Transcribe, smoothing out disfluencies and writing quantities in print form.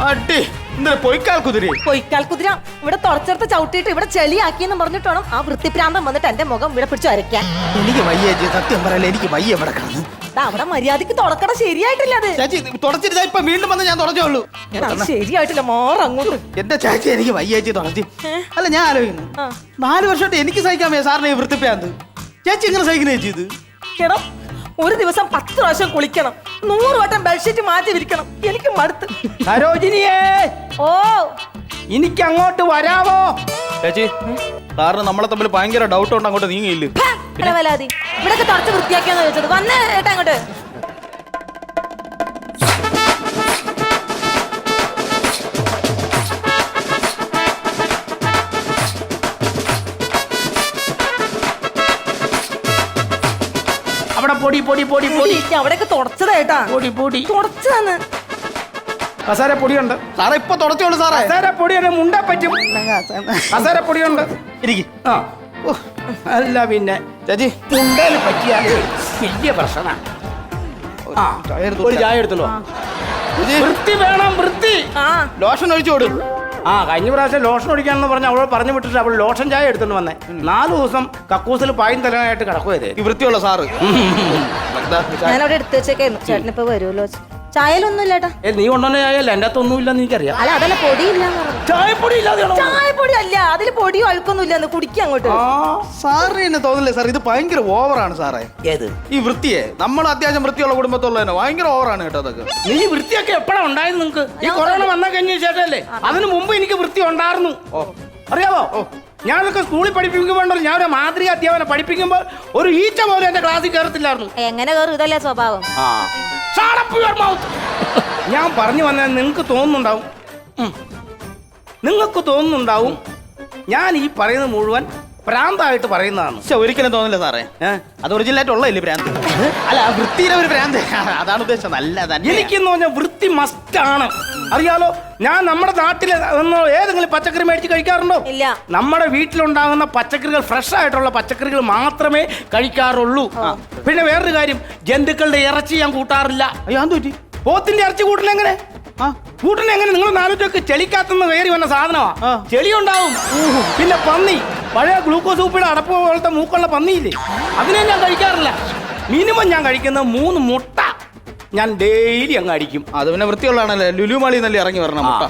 അടി പൊയ്ക്കാൽ കുതിര ഇവിടെ തുറച്ചെടുത്ത് ചവിട്ടിയിട്ട് ഇവിടെ ചെളിയാക്കിയെന്ന് പറഞ്ഞിട്ട് വേണം ആ വൃത്തിപ്രാന്തം വന്നിട്ട് എന്റെ മുഖം ഇവിടെ പിടിച്ച് വരയ്ക്കാൻ. എനിക്ക് വയ്യ ചേച്ചി, സത്യം പറയല്ലേ, എനിക്ക് വയ്യ ഇവിടെ കിടന്ന്. അവിടെ മര്യാദക്ക് തുടക്കട ശരിയായിട്ടില്ല. അത് ചേച്ചി തുടച്ചിട്ട് ഇപ്പൊ വീണ്ടും വന്ന് ഞാൻ തുടച്ചോളൂ. ശരിയായിട്ടില്ല, മാറങ്ങോട്ട്. എന്റെ ചേച്ചി എനിക്ക് വയ്യ ചേച്ചി തുടച്ചി. അല്ല ഞാൻ ആലോചിക്കുന്നു, 4 വർഷമായിട്ട് എനിക്ക് സഹിക്കാൻ വയ്യ സാറിന് ഈ വൃത്തിപ്രാന്ത്. ചേച്ചി ഇങ്ങനെ സഹിക്കുന്ന ചേച്ചി ഇത്? എടാ, ഒരു ദിവസം 10 പ്രാവശ്യം കുളിക്കണം, 100 വട്ടം ബെഡ്ഷീറ്റ് മാറ്റി വിരിക്കണം. എനിക്ക് മടുത്ത്. സരോജിനിയേ, ഓ എനിക്ക് അങ്ങോട്ട് വരാമോ? ചേച്ചി സാറിന് നമ്മളെ തമ്മിൽ ഭയങ്കര ഡൗട്ട് ഉണ്ട്, അങ്ങോട്ട് നീങ്ങിയില്ല. വലാതി ഇവിടെയൊക്കെ തുടച്ച് വൃത്തിയാക്കിയാന്ന് ചോദിച്ചത്. വന്നേ ഏട്ടാ അങ്ങോട്ട്. അവിടെ പൊടി പൊടി പൊടി പൊടി. അവിടെയൊക്കെ തുടച്ചതേട്ടാ, പൊടി പൊടി തുടച്ചതാണ്. കസാര പൊടിയുണ്ട് സാറേ, ഇപ്പൊ തുടച്ചോളൂ സാറേ. കസാര പൊടിയുണ്ട്, മുണ്ട പറ്റും. കസാര പൊടിയുണ്ട്. ഇരിക്കും. ആ അല്ല പിന്നെ ചേച്ചി മുണ്ടയിൽ പറ്റിയാല് വലിയ പ്രശ്നമാണ്. ഒരു ചായ എടുത്തല്ലോ. വൃത്തി വേണം, വൃത്തി. ലോഷൻ ഒഴിച്ചോട്. കഴിഞ്ഞ പ്രാവശ്യം ലോഷൻ ഒഴിക്കാന്ന് പറഞ്ഞ അവളോട് പറഞ്ഞു വിട്ടിട്ട് അവൾ ലോഷൻ ചായ എടുത്തോണ്ട് വന്നേ. 4 ദിവസം കക്കൂസിൽ പായും തലനായിട്ട് കിടക്കുവേ ഈ വൃത്തിയുള്ള സാറ്. ഞാനവിടെ എടുത്തു വെച്ചേക്കായിരുന്നു. ചേട്ടനിപ്പോ വരുമല്ലോ. ചായയിലൊന്നും ഇല്ലേട്ടാ. നീ കൊണ്ടുവന്ന ചായല്ല, എൻ്റെ അകത്ത് ഒന്നും ഇല്ലെന്ന് എനിക്കറിയാം. അല്ല അതല്ല, പൊടിയില്ല. ചായപ്പൊടി ഇല്ലാതെ ചായപ്പൊടി അല്ല, അതിൽ പൊടിയോ അഴുക്കൊന്നും ഇല്ലെന്ന്. കുടിക്കുക അങ്ങോട്ട്. സാറിന് തന്നെ തോന്നില്ലേ സാർ, ഇത് ഭയങ്കര ഓവറാണ് സാറേ. ഏത് ഈ വൃത്തിയെ? നമ്മൾ അത്യാവശ്യം വൃത്തിയുള്ള കുടുംബത്തുള്ള തന്നെ ഭയങ്കര ഓവറാണ് കേട്ടോ അതൊക്കെ. നീ വൃത്തിയൊക്കെ എപ്പോഴാ ഉണ്ടായത് നിങ്ങൾക്ക്? ഈ കൊറോണ വന്ന കഴിഞ്ഞ ശേഷമല്ലേ? അതിനു മുമ്പ് എനിക്ക് വൃത്തി ഉണ്ടായിരുന്നു, അറിയാവോ? ഞാനൊക്കെ സ്കൂളിൽ പഠിപ്പിക്കുമ്പോൾ ഞാൻ ഒരു മാതൃക അധ്യാപനം പഠിപ്പിക്കുമ്പോൾ ഒരു ഈച്ച പോലും എന്റെ ക്ലാസ്സിൽ കയറത്തില്ലായിരുന്നു. എങ്ങനെ കയറും? ഇതല്ലേ സ്വഭാവം. ഞാൻ പറഞ്ഞു വന്നാൽ നിങ്ങൾക്ക് തോന്നുന്നുണ്ടാവും ഞാൻ ഈ പറയുന്നത് മുഴുവൻ ഭ്രാന്തായിട്ട് പറയുന്നതാണ്. പക്ഷെ ഒരിക്കലും തോന്നില്ല സാറേ, അത് ഒറിജിനലായിട്ട് ഉള്ളതല്ലേ ഭ്രാന്ത്? അല്ല വൃത്തിയിലെ ഒരു ഭ്രാന്ത്, അതാണ് ഉദ്ദേശം. നല്ല എനിക്കെന്ന് പറഞ്ഞാൽ വൃത്തി മസ്റ്റാണ്, അറിയാലോ. ഞാൻ നമ്മുടെ നാട്ടിലെ ഏതെങ്കിലും പച്ചക്കറി മേടിച്ച് കഴിക്കാറുണ്ടോ? ഇല്ല. നമ്മുടെ വീട്ടിലുണ്ടാകുന്ന പച്ചക്കറികൾ, ഫ്രഷ് ആയിട്ടുള്ള പച്ചക്കറികൾ മാത്രമേ കഴിക്കാറുള്ളൂ. പിന്നെ വേറൊരു കാര്യം, ജന്തുക്കളുടെ ഇറച്ചി ഞാൻ കൂട്ടാറില്ല. അയ്യോ അത് പറ്റി. പോത്തിന്റെ ഇറച്ചി കൂട്ടലെങ്ങനെ? കൂട്ടനെങ്ങനെ? നിങ്ങൾ 4 രൂപയ്ക്ക് ചെളിക്കകത്തുനിന്ന് കയറി വന്ന സാധനമാ. ചെളി ഉണ്ടാവും. പിന്നെ പന്നി, പഴയ ഗ്ലൂക്കോസ് ഉപ്പിയുടെ അടപ്പ് പോലത്തെ മൂക്കുള്ള പന്നിയില്ലേ, അതിനെ ഞാൻ കഴിക്കാറില്ല. മിനിമം ഞാൻ കഴിക്കുന്നത് 3 മുട്ട ഞാൻ ഡെയിലി അങ്ങ് അടിക്കും. അത് പിന്നെ വൃത്തിയുള്ളതാണല്ലേ, ലുലു മാളിൽ നിന്നല്ലേ ഇറങ്ങി വരണം മുട്ട.